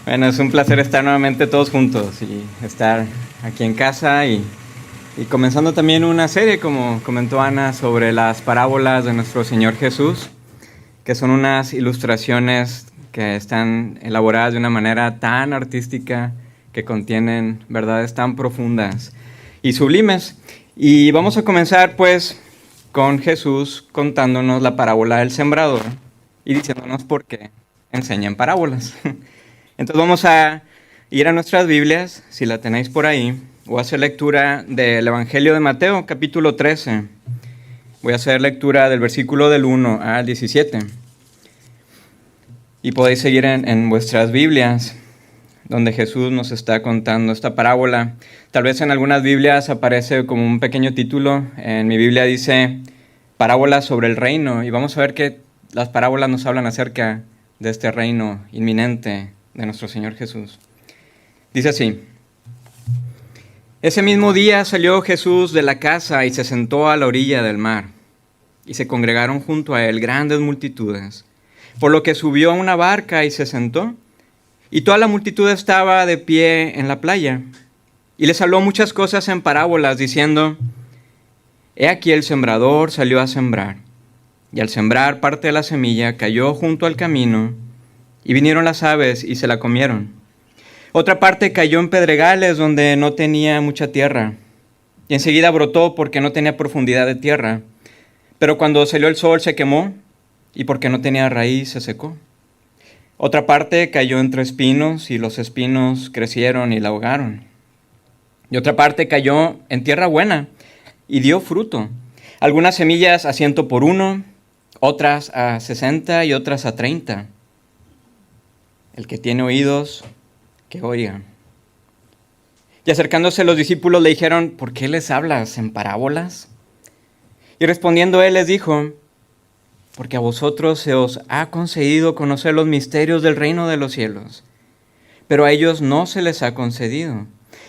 Bueno, es un placer estar nuevamente todos juntos y estar aquí en casa y comenzando también una serie, como comentó Ana, sobre las parábolas de nuestro Señor Jesús, que son unas ilustraciones que están elaboradas de una manera tan artística, que contienen verdades tan profundas y sublimes. Y vamos a comenzar pues con Jesús contándonos la parábola del sembrador y diciéndonos por qué enseñan parábolas. Entonces vamos a ir a nuestras Biblias, si la tenéis por ahí, o hacer lectura del Evangelio de Mateo, capítulo 13. Voy a hacer lectura del versículo del 1 al 17. Y podéis seguir en vuestras Biblias, donde Jesús nos está contando esta parábola. Tal vez en algunas Biblias aparece como un pequeño título. En mi Biblia dice parábola sobre el reino. Y vamos a ver que las parábolas nos hablan acerca de este reino inminente de nuestro Señor Jesús. Dice así: ese mismo día salió Jesús de la casa y se sentó a la orilla del mar, y se congregaron junto a él grandes multitudes, por lo que subió a una barca y se sentó, y toda la multitud estaba de pie en la playa, y les habló muchas cosas en parábolas, diciendo: he aquí el sembrador salió a sembrar, y al sembrar parte de la semilla cayó junto al camino, y vinieron las aves y se la comieron. Otra parte cayó en pedregales donde no tenía mucha tierra, y enseguida brotó porque no tenía profundidad de tierra. Pero cuando salió el sol se quemó, y porque no tenía raíz se secó. Otra parte cayó entre espinos, y los espinos crecieron y la ahogaron. Y otra parte cayó en tierra buena, y dio fruto. Algunas semillas a 100 por uno, otras a 60 y otras a 30. El que tiene oídos, que oiga. Y acercándose los discípulos le dijeron: ¿por qué les hablas en parábolas? Y respondiendo él les dijo: porque a vosotros se os ha concedido conocer los misterios del reino de los cielos, pero a ellos no se les ha concedido.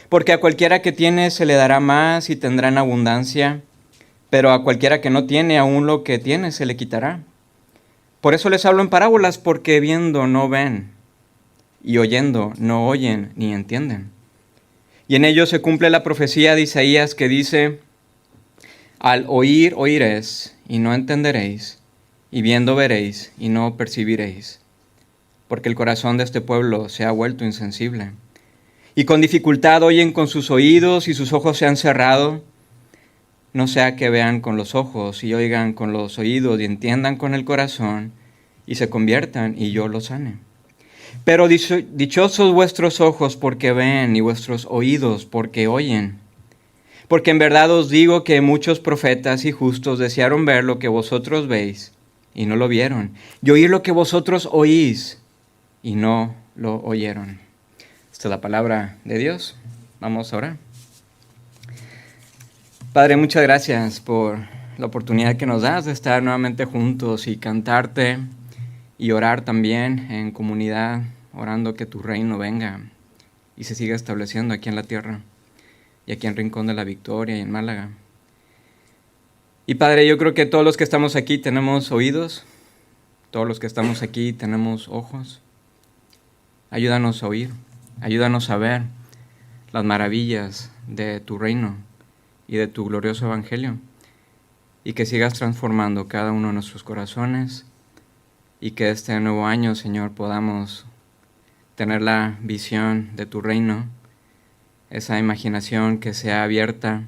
Porque a cualquiera que tiene se le dará más y tendrá en abundancia, pero a cualquiera que no tiene, aún lo que tiene se le quitará. Por eso les hablo en parábolas, porque viendo no ven, y oyendo no oyen ni entienden. Y en ello se cumple la profecía de Isaías que dice: al oír oiréis y no entenderéis, y viendo veréis y no percibiréis, porque el corazón de este pueblo se ha vuelto insensible. Y con dificultad oyen con sus oídos y sus ojos se han cerrado, no sea que vean con los ojos y oigan con los oídos y entiendan con el corazón y se conviertan y yo los sane. Pero dichosos vuestros ojos porque ven y vuestros oídos porque oyen. Porque en verdad os digo que muchos profetas y justos desearon ver lo que vosotros veis y no lo vieron, y oír lo que vosotros oís y no lo oyeron. Esta es la palabra de Dios. Vamos a orar. Padre, muchas gracias por la oportunidad que nos das de estar nuevamente juntos y cantarte y orar también en comunidad, orando que tu reino venga y se siga estableciendo aquí en la tierra y aquí en Rincón de la Victoria y en Málaga. Y Padre, yo creo que todos los que estamos aquí tenemos oídos, todos los que estamos aquí tenemos ojos. Ayúdanos a oír, ayúdanos a ver las maravillas de tu reino y de tu glorioso evangelio, y que sigas transformando cada uno de nuestros corazones, y que este nuevo año, Señor, podamos tener la visión de tu reino, esa imaginación que sea abierta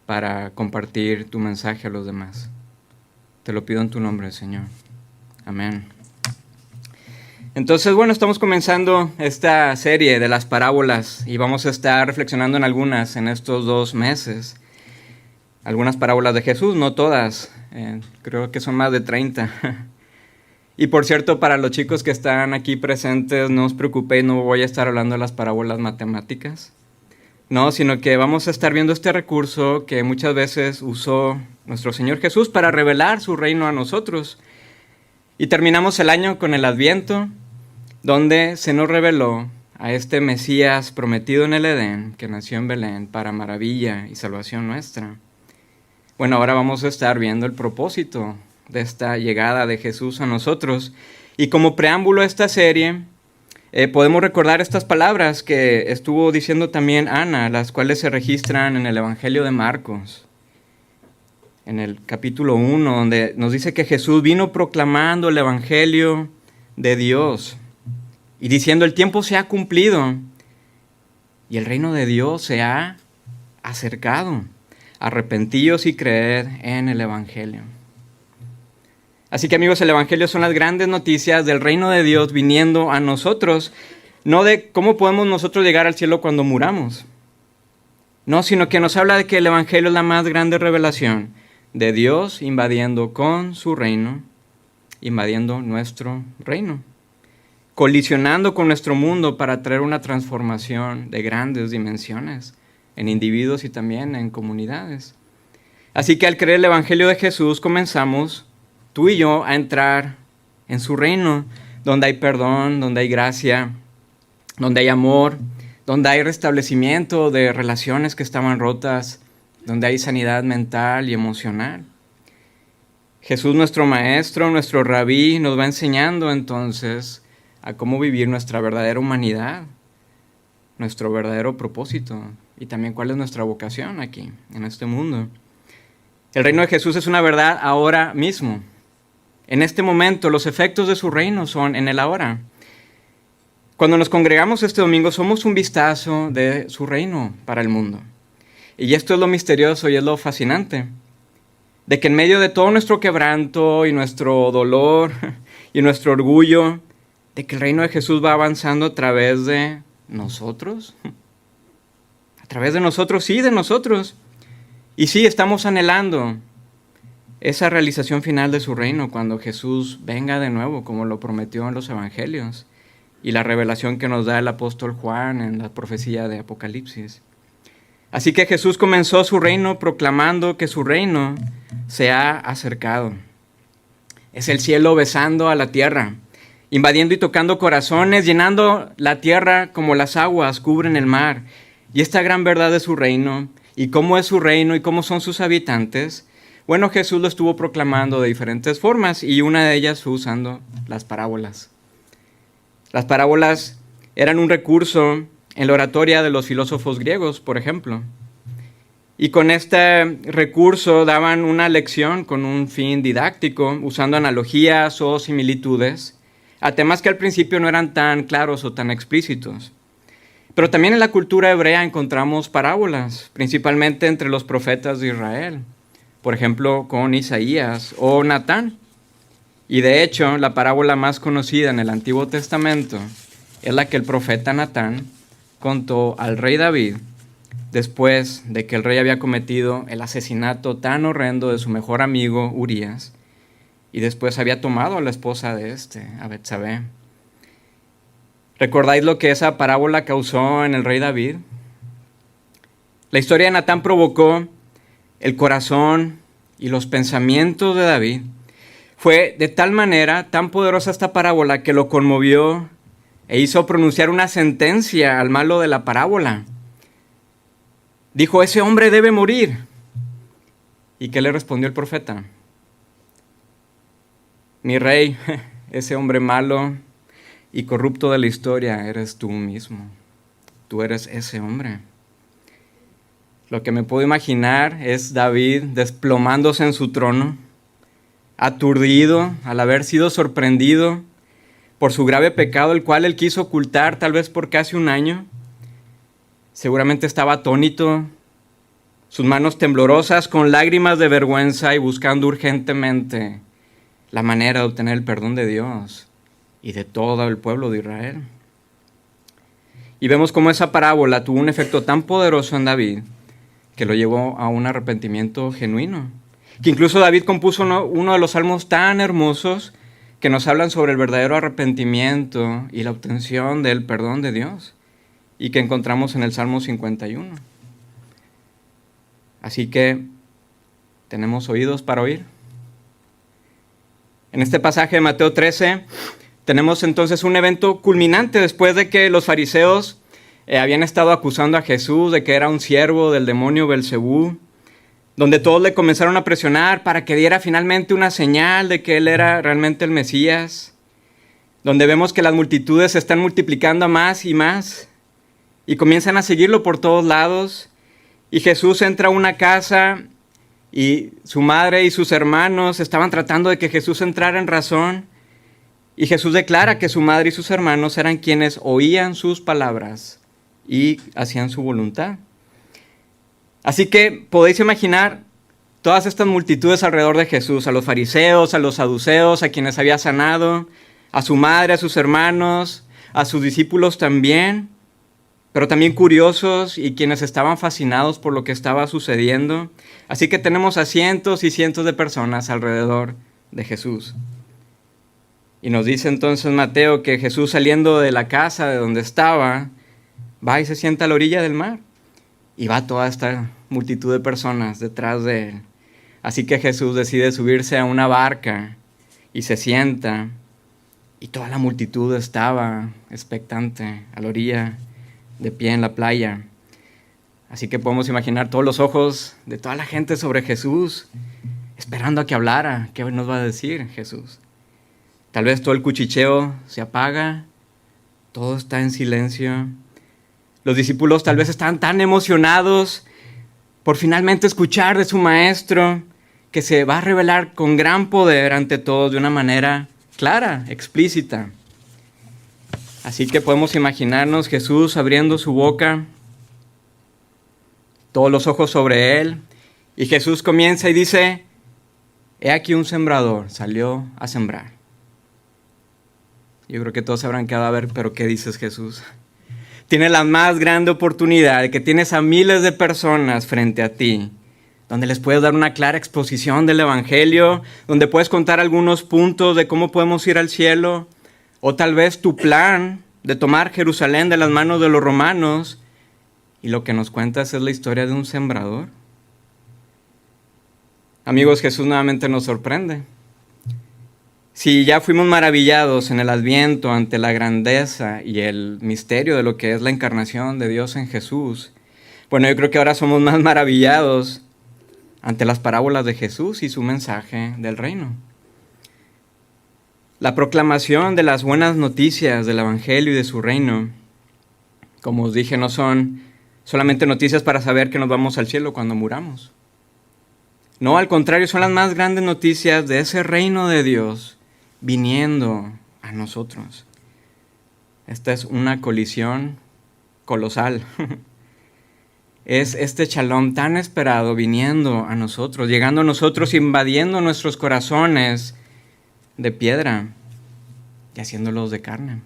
para compartir tu mensaje a los demás. Te lo pido en tu nombre, Señor. Amén. Entonces, bueno, estamos comenzando esta serie de las parábolas y vamos a estar reflexionando en algunas en estos 2 meses. Algunas parábolas de Jesús, no todas, creo que son más de 30. Y por cierto, para los chicos que están aquí presentes, no os preocupéis, no voy a estar hablando de las parábolas matemáticas. No, sino que vamos a estar viendo este recurso que muchas veces usó nuestro Señor Jesús para revelar su reino a nosotros. Y terminamos el año con el Adviento, donde se nos reveló a este Mesías prometido en el Edén, que nació en Belén para maravilla y salvación nuestra. Bueno, ahora vamos a estar viendo el propósito de esta llegada de Jesús a nosotros. Y como preámbulo a esta serie, podemos recordar estas palabras que estuvo diciendo también Ana, las cuales se registran en el Evangelio de Marcos, en el capítulo 1, donde nos dice que Jesús vino proclamando el Evangelio de Dios y diciendo: el tiempo se ha cumplido y el reino de Dios se ha acercado. Arrepentíos y creed en el Evangelio. Así que, amigos, el Evangelio son las grandes noticias del reino de Dios viniendo a nosotros, no de cómo podemos nosotros llegar al cielo cuando muramos. No, sino que nos habla de que el Evangelio es la más grande revelación de Dios invadiendo con su reino, invadiendo nuestro reino, colisionando con nuestro mundo para traer una transformación de grandes dimensiones en individuos y también en comunidades. Así que al creer el Evangelio de Jesús comenzamos, tú y yo, a entrar en su reino, donde hay perdón, donde hay gracia, donde hay amor, donde hay restablecimiento de relaciones que estaban rotas, donde hay sanidad mental y emocional. Jesús, nuestro maestro, nuestro rabí, nos va enseñando entonces a cómo vivir nuestra verdadera humanidad, nuestro verdadero propósito y también cuál es nuestra vocación aquí, en este mundo. El reino de Jesús es una verdad ahora mismo. En este momento, los efectos de su reino son en el ahora. Cuando nos congregamos este domingo, somos un vistazo de su reino para el mundo. Y esto es lo misterioso y es lo fascinante, de que en medio de todo nuestro quebranto y nuestro dolor y nuestro orgullo, de que el reino de Jesús va avanzando a través de nosotros. A través de nosotros, sí, de nosotros. Y sí, estamos anhelando esa realización final de su reino cuando Jesús venga de nuevo, como lo prometió en los evangelios y la revelación que nos da el apóstol Juan en la profecía de Apocalipsis. Así que Jesús comenzó su reino proclamando que su reino se ha acercado. Es el cielo besando a la tierra, invadiendo y tocando corazones, llenando la tierra como las aguas cubren el mar. Y esta gran verdad de su reino, y cómo es su reino y cómo son sus habitantes, bueno, Jesús lo estuvo proclamando de diferentes formas y una de ellas fue usando las parábolas. Las parábolas eran un recurso en la oratoria de los filósofos griegos, por ejemplo. Y con este recurso daban una lección con un fin didáctico, usando analogías o similitudes a temas que al principio no eran tan claros o tan explícitos. Pero también en la cultura hebrea encontramos parábolas, principalmente entre los profetas de Israel. Por ejemplo, con Isaías o Natán. Y de hecho, la parábola más conocida en el Antiguo Testamento es la que el profeta Natán contó al rey David después de que el rey había cometido el asesinato tan horrendo de su mejor amigo Urías y después había tomado a la esposa de a Betsabé. ¿Recordáis lo que esa parábola causó en el rey David? La historia de Natán provocó el corazón y los pensamientos de David. Fue de tal manera, tan poderosa esta parábola, que lo conmovió e hizo pronunciar una sentencia al malo de la parábola. Dijo: ese hombre debe morir. ¿Y qué le respondió el profeta? Mi rey, ese hombre malo y corrupto de la historia eres tú mismo. Tú eres ese hombre. Lo que me puedo imaginar es David desplomándose en su trono, aturdido al haber sido sorprendido por su grave pecado, el cual él quiso ocultar tal vez por casi un año. Seguramente estaba atónito, sus manos temblorosas con lágrimas de vergüenza y buscando urgentemente la manera de obtener el perdón de Dios y de todo el pueblo de Israel. Y vemos cómo esa parábola tuvo un efecto tan poderoso en David que lo llevó a un arrepentimiento genuino. Que incluso David compuso uno de los salmos tan hermosos que nos hablan sobre el verdadero arrepentimiento y la obtención del perdón de Dios, y que encontramos en el Salmo 51. Así que, ¿tenemos oídos para oír? En este pasaje de Mateo 13, tenemos entonces un evento culminante después de que los fariseos habían estado acusando a Jesús de que era un siervo del demonio Belcebú, donde todos le comenzaron a presionar para que diera finalmente una señal de que él era realmente el Mesías. donde vemos que las multitudes se están multiplicando a más y más y comienzan a seguirlo por todos lados. Y Jesús entra a una casa y su madre y sus hermanos estaban tratando de que Jesús entrara en razón. Y Jesús declara que su madre y sus hermanos eran quienes oían sus palabras y hacían su voluntad. Así que podéis imaginar todas estas multitudes alrededor de Jesús, a los fariseos, a los saduceos, a quienes había sanado, a su madre, a sus hermanos, a sus discípulos también, pero también curiosos y quienes estaban fascinados por lo que estaba sucediendo. Así que tenemos a cientos y cientos de personas alrededor de Jesús. Y nos dice entonces Mateo que Jesús, saliendo de la casa de donde estaba, va y se sienta a la orilla del mar. Y va toda esta multitud de personas detrás de él. Así que Jesús decide subirse a una barca y se sienta. Y toda la multitud estaba expectante a la orilla, de pie en la playa. Así que podemos imaginar todos los ojos de toda la gente sobre Jesús, esperando a que hablara. ¿Qué nos va a decir Jesús? Tal vez todo el cuchicheo se apaga, todo está en silencio. Los discípulos tal vez estaban tan emocionados por finalmente escuchar de su maestro, que se va a revelar con gran poder ante todos de una manera clara, explícita. Así que podemos imaginarnos Jesús abriendo su boca, todos los ojos sobre él, y Jesús comienza y dice: he aquí un sembrador salió a sembrar. Yo creo que todos se habrán quedado a ver, pero ¿qué dices, Jesús? Tienes la más grande oportunidad de que tienes a miles de personas frente a ti, donde les puedes dar una clara exposición del Evangelio, donde puedes contar algunos puntos de cómo podemos ir al cielo, o tal vez tu plan de tomar Jerusalén de las manos de los romanos, y lo que nos cuentas es la historia de un sembrador. Amigos, Jesús nuevamente nos sorprende. Si ya fuimos maravillados en el Adviento ante la grandeza y el misterio de lo que es la encarnación de Dios en Jesús, bueno, yo creo que ahora somos más maravillados ante las parábolas de Jesús y su mensaje del reino. La proclamación de las buenas noticias del Evangelio y de su reino, como os dije, no son solamente noticias para saber que nos vamos al cielo cuando muramos. No, al contrario, son las más grandes noticias de ese reino de Dios viniendo a nosotros. Esta es una colisión colosal. Es este shalom tan esperado viniendo a nosotros, llegando a nosotros, invadiendo nuestros corazones de piedra y haciéndolos de carne.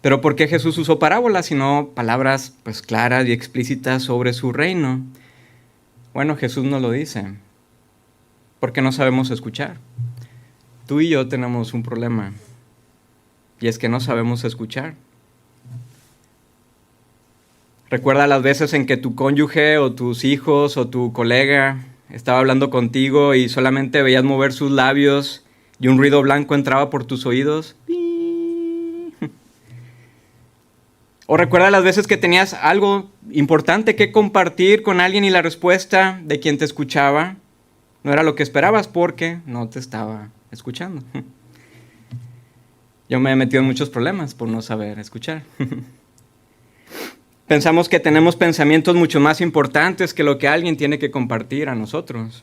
Pero ¿por qué Jesús usó parábolas, sino palabras pues claras y explícitas sobre su reino? Bueno, Jesús nos lo dice, porque no sabemos escuchar. Tú y yo tenemos un problema, y es que no sabemos escuchar. Recuerda las veces en que tu cónyuge o tus hijos o tu colega estaba hablando contigo y solamente veías mover sus labios y un ruido blanco entraba por tus oídos. O recuerda las veces que tenías algo importante que compartir con alguien y la respuesta de quien te escuchaba no era lo que esperabas porque no te estaba escuchando. Yo me he metido en muchos problemas por no saber escuchar. Pensamos que tenemos pensamientos mucho más importantes que lo que alguien tiene que compartir a nosotros.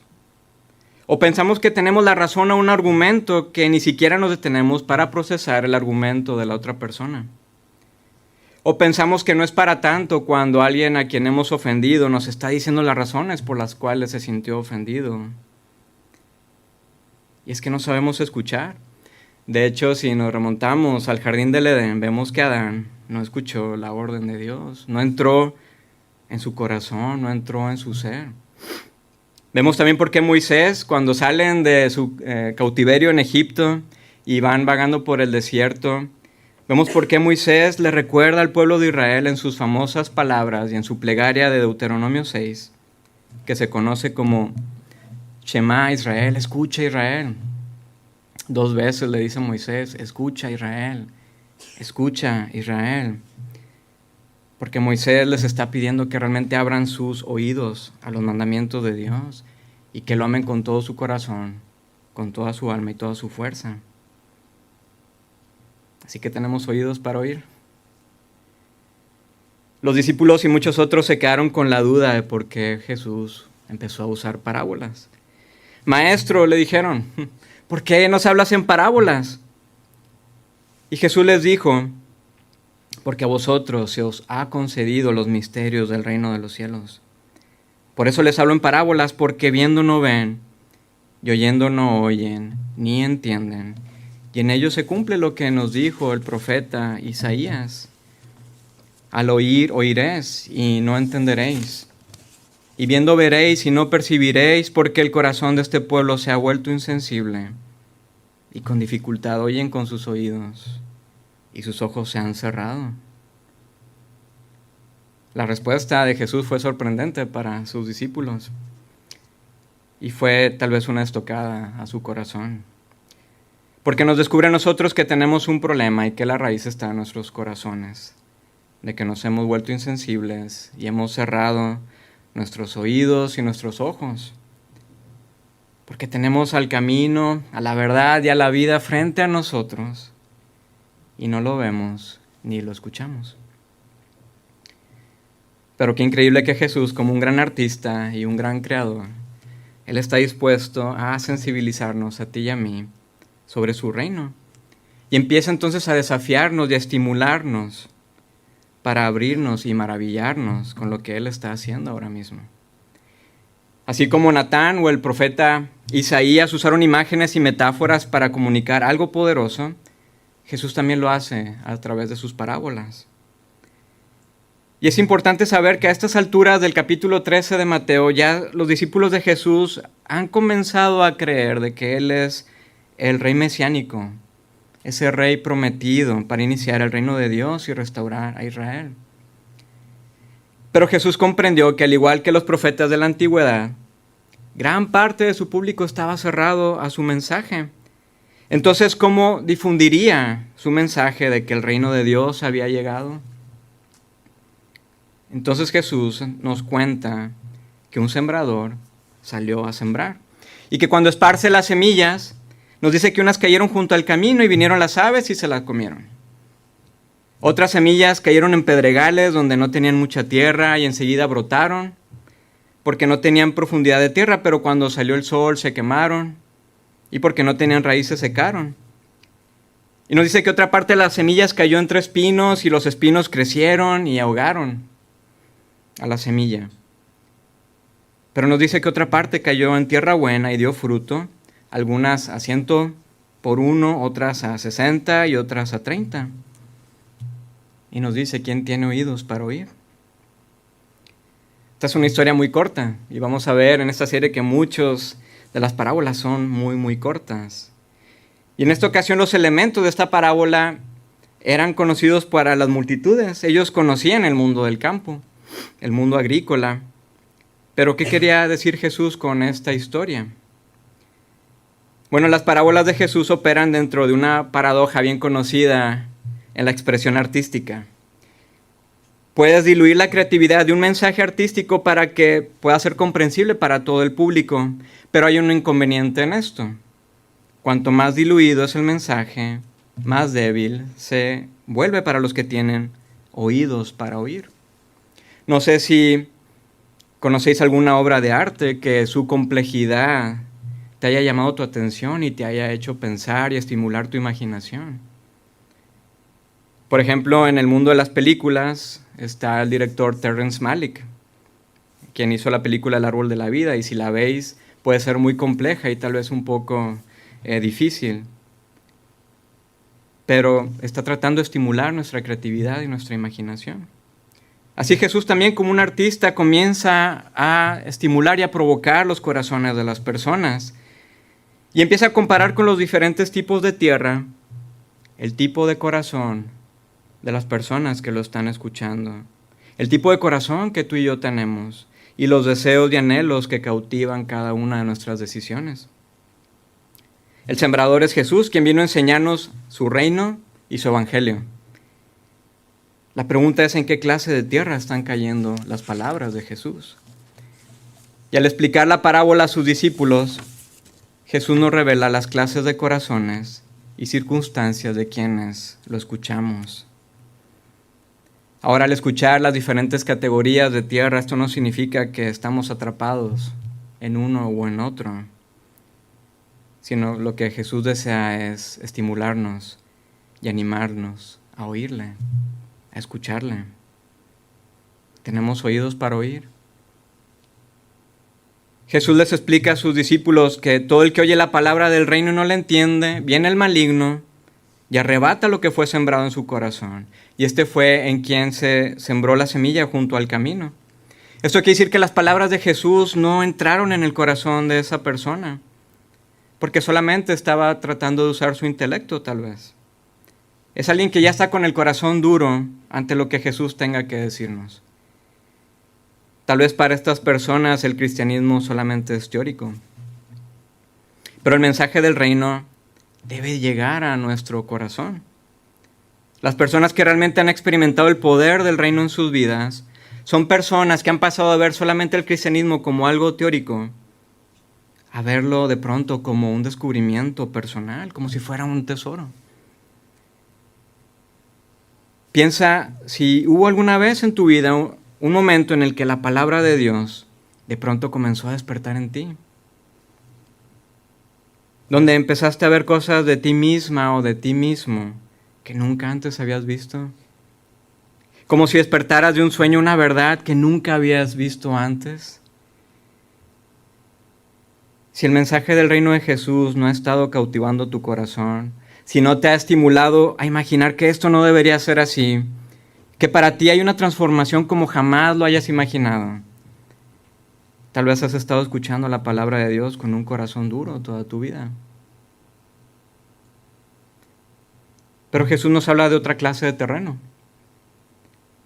O pensamos que tenemos la razón a un argumento que ni siquiera nos detenemos para procesar el argumento de la otra persona. O pensamos que no es para tanto cuando alguien a quien hemos ofendido nos está diciendo las razones por las cuales se sintió ofendido. Y es que no sabemos escuchar. De hecho, si nos remontamos al jardín del Edén, vemos que Adán no escuchó la orden de Dios, no entró en su corazón, no entró en su ser. Vemos también por qué Moisés, cuando salen de su cautiverio en Egipto y van vagando por el desierto, vemos por qué Moisés le recuerda al pueblo de Israel en sus famosas palabras y en su plegaria de Deuteronomio 6, que se conoce como Shema Israel, escucha Israel. 2 veces le dice Moisés, escucha Israel, escucha Israel. Porque Moisés les está pidiendo que realmente abran sus oídos a los mandamientos de Dios y que lo amen con todo su corazón, con toda su alma y toda su fuerza. Así que tenemos oídos para oír. Los discípulos y muchos otros se quedaron con la duda de por qué Jesús empezó a usar parábolas. Maestro, le dijeron, ¿por qué nos hablas en parábolas? Y Jesús les dijo, porque a vosotros se os ha concedido los misterios del reino de los cielos. Por eso les hablo en parábolas, porque viendo no ven, y oyendo no oyen, ni entienden. Y en ello se cumple lo que nos dijo el profeta Isaías. Al oír, oiréis, y no entenderéis. Y viendo veréis, y no percibiréis, porque el corazón de este pueblo se ha vuelto insensible, y con dificultad oyen con sus oídos, y sus ojos se han cerrado. La respuesta de Jesús fue sorprendente para sus discípulos, y fue tal vez una estocada a su corazón, porque nos descubre a nosotros que tenemos un problema y que la raíz está en nuestros corazones, de que nos hemos vuelto insensibles y hemos cerrado nuestros oídos y nuestros ojos, porque tenemos al camino, a la verdad y a la vida frente a nosotros y no lo vemos ni lo escuchamos. Pero qué increíble que Jesús, como un gran artista y un gran creador, Él está dispuesto a sensibilizarnos a ti y a mí sobre su reino, y empieza entonces a desafiarnos y a estimularnos para abrirnos y maravillarnos con lo que Él está haciendo ahora mismo. Así como Natán o el profeta Isaías usaron imágenes y metáforas para comunicar algo poderoso, Jesús también lo hace a través de sus parábolas. Y es importante saber que a estas alturas del capítulo 13 de Mateo, ya los discípulos de Jesús han comenzado a creer de que Él es el rey mesiánico, ese rey prometido para iniciar el reino de Dios y restaurar a Israel. Pero Jesús comprendió que al igual que los profetas de la antigüedad, gran parte de su público estaba cerrado a su mensaje. Entonces, ¿cómo difundiría su mensaje de que el reino de Dios había llegado? Entonces Jesús nos cuenta que un sembrador salió a sembrar y que cuando esparce las semillas, nos dice que unas cayeron junto al camino y vinieron las aves y se las comieron. Otras semillas cayeron en pedregales donde no tenían mucha tierra y enseguida brotaron porque no tenían profundidad de tierra, pero cuando salió el sol se quemaron y porque no tenían raíces secaron. Y nos dice que otra parte de las semillas cayó entre espinos y los espinos crecieron y ahogaron a la semilla. Pero nos dice que otra parte cayó en tierra buena y dio fruto, algunas a 100 por 1, otras a 60 y otras a 30. Y nos dice, ¿quién tiene oídos para oír? Esta es una historia muy corta y vamos a ver en esta serie que muchas de las parábolas son muy cortas. Y en esta ocasión los elementos de esta parábola eran conocidos para las multitudes. Ellos conocían el mundo del campo, el mundo agrícola. Pero ¿qué quería decir Jesús con esta historia? Bueno, las parábolas de Jesús operan dentro de una paradoja bien conocida en la expresión artística. Puedes diluir la creatividad de un mensaje artístico para que pueda ser comprensible para todo el público, pero hay un inconveniente en esto. Cuanto más diluido es el mensaje, más débil se vuelve para los que tienen oídos para oír. No sé si conocéis alguna obra de arte que su complejidad te haya llamado tu atención y te haya hecho pensar y estimular tu imaginación. Por ejemplo, en el mundo de las películas está el director Terrence Malick, quien hizo la película El árbol de la vida, y si la veis puede ser muy compleja y tal vez un poco difícil, pero está tratando de estimular nuestra creatividad y nuestra imaginación. Así Jesús también, como un artista, comienza a estimular y a provocar los corazones de las personas y empieza a comparar con los diferentes tipos de tierra el tipo de corazón de las personas que lo están escuchando, el tipo de corazón que tú y yo tenemos y los deseos y anhelos que cautivan cada una de nuestras decisiones. El sembrador es Jesús, quien vino a enseñarnos su reino y su evangelio. La pregunta es en qué clase de tierra están cayendo las palabras de Jesús. Y al explicar la parábola a sus discípulos, Jesús nos revela las clases de corazones y circunstancias de quienes lo escuchamos. Ahora, al escuchar las diferentes categorías de tierra, esto no significa que estamos atrapados en uno o en otro, sino lo que Jesús desea es estimularnos y animarnos a oírle, a escucharle. ¿Tenemos oídos para oír? Jesús les explica a sus discípulos que todo el que oye la palabra del reino y no la entiende, viene el maligno y arrebata lo que fue sembrado en su corazón. Y este fue en quien se sembró la semilla junto al camino. Esto quiere decir que las palabras de Jesús no entraron en el corazón de esa persona, porque solamente estaba tratando de usar su intelecto, tal vez. Es alguien que ya está con el corazón duro ante lo que Jesús tenga que decirnos. Tal vez para estas personas el cristianismo solamente es teórico, pero el mensaje del reino debe llegar a nuestro corazón. Las personas que realmente han experimentado el poder del reino en sus vidas son personas que han pasado a ver solamente el cristianismo como algo teórico, a verlo de pronto como un descubrimiento personal, como si fuera un tesoro. Piensa si hubo alguna vez en tu vida un momento en el que la palabra de Dios de pronto comenzó a despertar en ti, donde empezaste a ver cosas de ti misma o de ti mismo que nunca antes habías visto, como si despertaras de un sueño una verdad que nunca habías visto antes. Si el mensaje del reino de Jesús no ha estado cautivando tu corazón, si no te ha estimulado a imaginar que esto no debería ser así, que para ti hay una transformación como jamás lo hayas imaginado, tal vez has estado escuchando la palabra de Dios con un corazón duro toda tu vida. Pero Jesús nos habla de otra clase de terreno.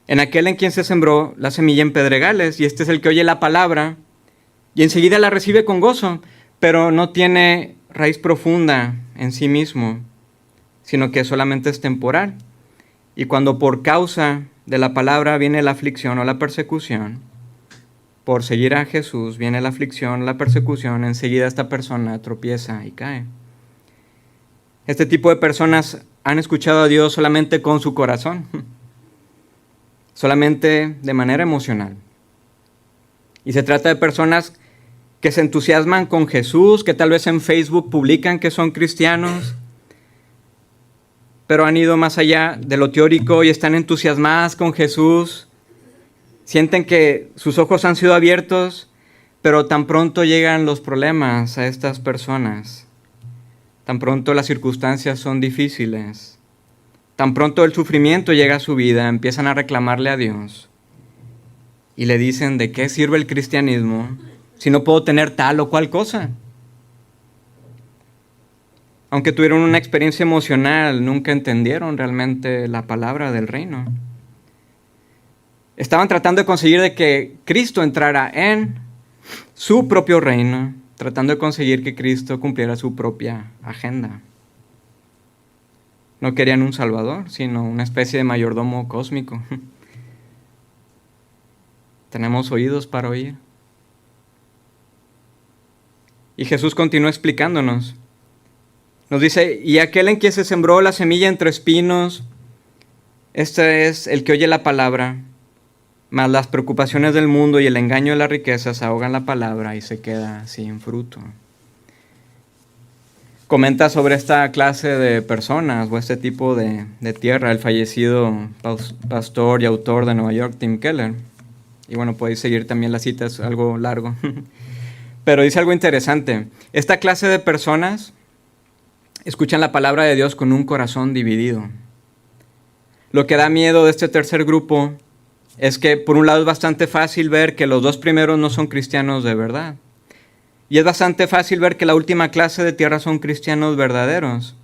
En aquel en quien se sembró la semilla en pedregales, y este es el que oye la palabra y enseguida la recibe con gozo, pero no tiene raíz profunda en sí mismo, sino que solamente es temporal. Y cuando por causa de la palabra viene la aflicción o la persecución, por seguir a Jesús viene la aflicción, la persecución, enseguida esta persona tropieza y cae. Este tipo de personas han escuchado a Dios solamente con su corazón, solamente de manera emocional. Y se trata de personas que se entusiasman con Jesús, que tal vez en Facebook publican que son cristianos, pero han ido más allá de lo teórico y están entusiasmadas con Jesús. Sienten que sus ojos han sido abiertos, pero tan pronto llegan los problemas a estas personas, tan pronto las circunstancias son difíciles, tan pronto el sufrimiento llega a su vida, empiezan a reclamarle a Dios y le dicen: ¿de qué sirve el cristianismo si no puedo tener tal o cual cosa? Aunque tuvieron una experiencia emocional, nunca entendieron realmente la palabra del reino. Estaban tratando de conseguir de que Cristo entrara en su propio reino, tratando de conseguir que Cristo cumpliera su propia agenda. No querían un salvador, sino una especie de mayordomo cósmico. ¿Tenemos oídos para oír? Y Jesús continúa explicándonos. Nos dice: y aquel en quien se sembró la semilla entre espinos, este es el que oye la palabra, mas las preocupaciones del mundo y el engaño de las riquezas ahogan la palabra y se queda sin fruto. Comenta sobre esta clase de personas o este tipo de tierra el fallecido pastor y autor de Nueva York, Tim Keller. Y bueno, podéis seguir también, la cita es algo largo. Pero dice algo interesante. Esta clase de personas escuchan la palabra de Dios con un corazón dividido. Lo que da miedo de este tercer grupo es que por un lado es bastante fácil ver que los dos primeros no son cristianos de verdad. Y es bastante fácil ver que la última clase de tierra son cristianos verdaderos.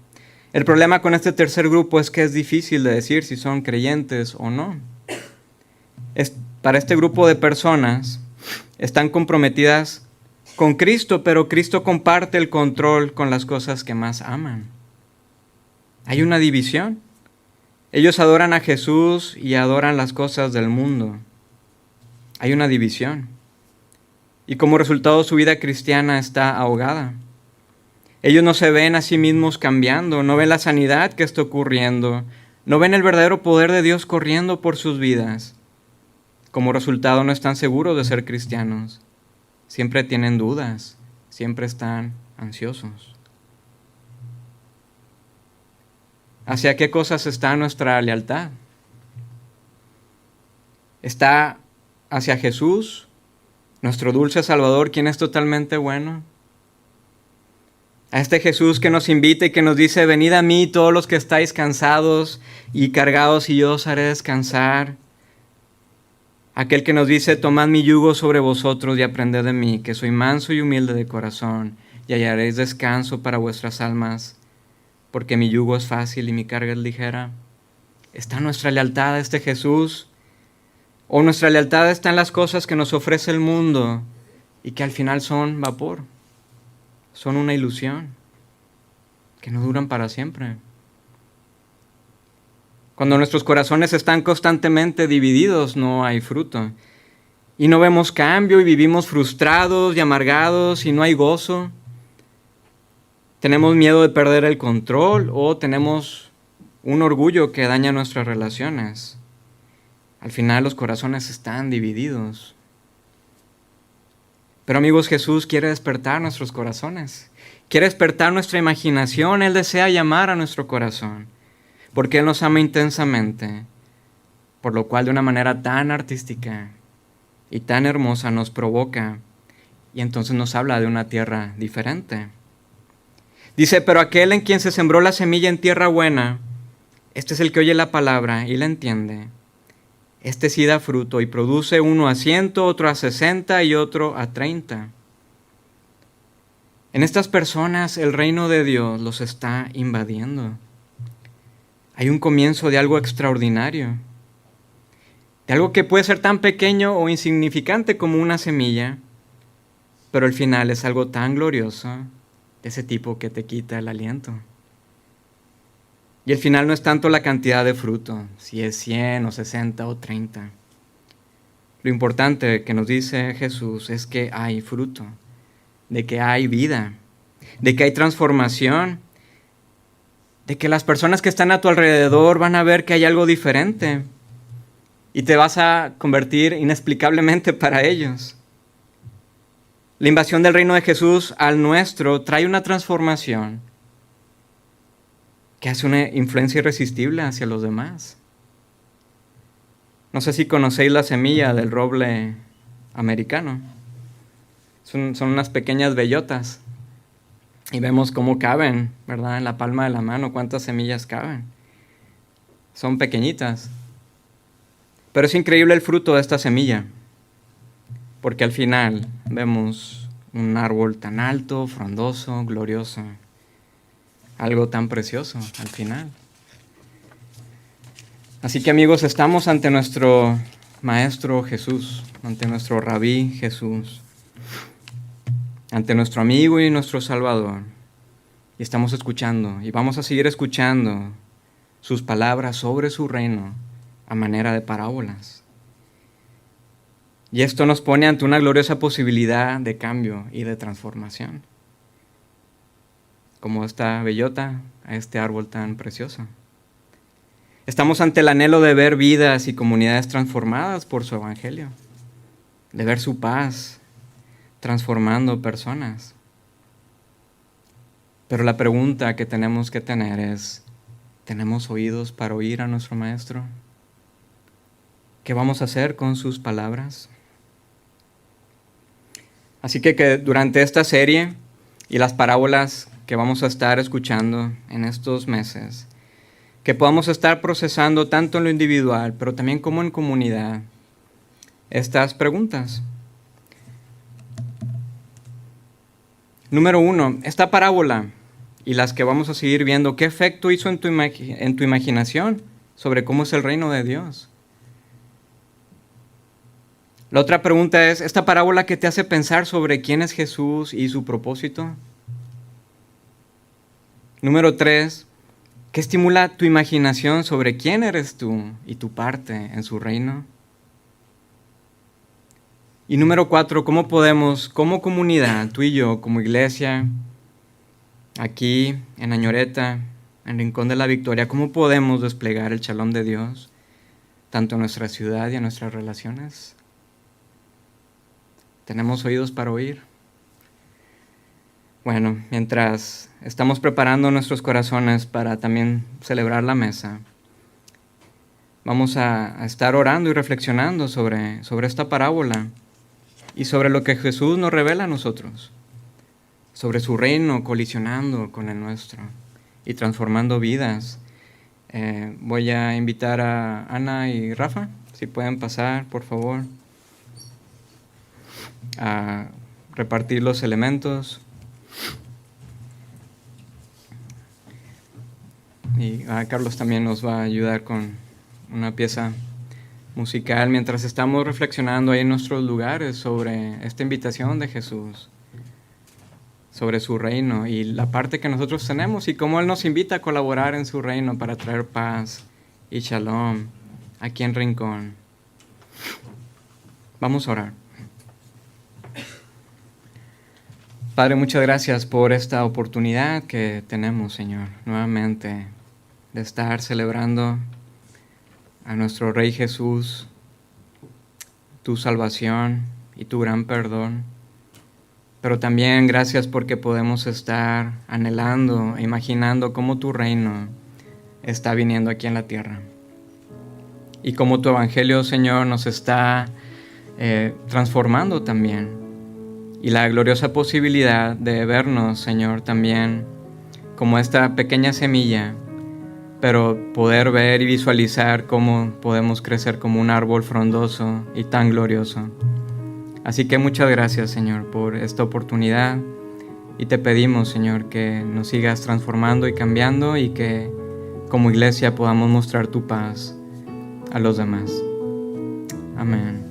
El problema con este tercer grupo es que es difícil de decir si son creyentes o no. Para este grupo de personas están comprometidas con Cristo, pero Cristo comparte el control con las cosas que más aman. Hay una división. Ellos adoran a Jesús y adoran las cosas del mundo. Hay una división. Y como resultado su vida cristiana está ahogada. Ellos no se ven a sí mismos cambiando, no ven la sanidad que está ocurriendo, no ven el verdadero poder de Dios corriendo por sus vidas. Como resultado no están seguros de ser cristianos. Siempre tienen dudas, siempre están ansiosos. ¿Hacia qué cosas está nuestra lealtad? ¿Está hacia Jesús, nuestro dulce Salvador, quien es totalmente bueno? A este Jesús que nos invita y que nos dice: venid a mí todos los que estáis cansados y cargados, y yo os haré descansar. Aquel que nos dice: tomad mi yugo sobre vosotros y aprended de mí, que soy manso y humilde de corazón, y hallaréis descanso para vuestras almas, porque mi yugo es fácil y mi carga es ligera. ¿Está nuestra lealtad a este Jesús? ¿O nuestra lealtad está en las cosas que nos ofrece el mundo y que al final son vapor? Son una ilusión, que no duran para siempre. Cuando nuestros corazones están constantemente divididos, no hay fruto. Y no vemos cambio y vivimos frustrados y amargados y no hay gozo. Tenemos miedo de perder el control o tenemos un orgullo que daña nuestras relaciones. Al final los corazones están divididos. Pero amigos, Jesús quiere despertar nuestros corazones. Quiere despertar nuestra imaginación. Él desea llamar a nuestro corazón. Porque Él nos ama intensamente. Por lo cual de una manera tan artística y tan hermosa nos provoca. Y entonces nos habla de una tierra diferente. Dice: pero aquel en quien se sembró la semilla en tierra buena, este es el que oye la palabra y la entiende. Este sí da fruto y produce uno a 100, otro a 60 y otro a 30. En estas personas el reino de Dios los está invadiendo. Hay un comienzo de algo extraordinario, de algo que puede ser tan pequeño o insignificante como una semilla, pero el final es algo tan glorioso, de ese tipo que te quita el aliento. Y el final no es tanto la cantidad de fruto, si es 100 o 60 o 30. Lo importante que nos dice Jesús es que hay fruto, de que hay vida, de que hay transformación, de que las personas que están a tu alrededor van a ver que hay algo diferente y te vas a convertir inexplicablemente para ellos. La invasión del reino de Jesús al nuestro trae una transformación que hace una influencia irresistible hacia los demás. No sé si conocéis la semilla del roble americano. Son unas pequeñas bellotas. Y vemos cómo caben, ¿verdad? En la palma de la mano, cuántas semillas caben. Son pequeñitas. Pero es increíble el fruto de esta semilla. Porque al final vemos un árbol tan alto, frondoso, glorioso. Algo tan precioso al final. Así que amigos, estamos ante nuestro Maestro Jesús, ante nuestro Rabí Jesús, ante nuestro amigo y nuestro Salvador. Y estamos escuchando y vamos a seguir escuchando sus palabras sobre su reino a manera de parábolas. Y esto nos pone ante una gloriosa posibilidad de cambio y de transformación. Como esta bellota a este árbol tan precioso. Estamos ante el anhelo de ver vidas y comunidades transformadas por su evangelio, de ver su paz transformando personas. Pero la pregunta que tenemos que tener es: ¿tenemos oídos para oír a nuestro Maestro? ¿Qué vamos a hacer con sus palabras? Así que durante esta serie y las parábolas que vamos a estar escuchando en estos meses, que podamos estar procesando tanto en lo individual, pero también como en comunidad, estas preguntas. Número 1, esta parábola y las que vamos a seguir viendo, ¿qué efecto hizo en tu imaginación sobre cómo es el reino de Dios? La otra pregunta es, ¿esta parábola que te hace pensar sobre quién es Jesús y su propósito? Número 3, ¿qué estimula tu imaginación sobre quién eres tú y tu parte en su reino? Y número 4, ¿cómo podemos, como comunidad, tú y yo, como iglesia, aquí en Añoreta, en Rincón de la Victoria, ¿cómo podemos desplegar el Shalom de Dios, tanto en nuestra ciudad y en nuestras relaciones? ¿Tenemos oídos para oír? Bueno, mientras estamos preparando nuestros corazones para también celebrar la mesa, vamos a estar orando y reflexionando sobre esta parábola y sobre lo que Jesús nos revela a nosotros, sobre su reino colisionando con el nuestro y transformando vidas. Voy a invitar a Ana y Rafa, si pueden pasar, por favor, a repartir los elementos. Y Carlos también nos va a ayudar con una pieza musical mientras estamos reflexionando ahí en nuestros lugares sobre esta invitación de Jesús, sobre su reino y la parte que nosotros tenemos y cómo Él nos invita a colaborar en su reino para traer paz y shalom aquí en Rincón. Vamos a orar. Padre, muchas gracias por esta oportunidad que tenemos, Señor, nuevamente de estar celebrando a nuestro Rey Jesús, tu salvación y tu gran perdón. Pero también gracias porque podemos estar anhelando e imaginando cómo tu reino está viniendo aquí en la tierra. Y cómo tu evangelio, Señor, nos está transformando también. Y la gloriosa posibilidad de vernos, Señor, también como esta pequeña semilla, pero poder ver y visualizar cómo podemos crecer como un árbol frondoso y tan glorioso. Así que muchas gracias, Señor, por esta oportunidad y te pedimos, Señor, que nos sigas transformando y cambiando y que como iglesia podamos mostrar tu paz a los demás. Amén.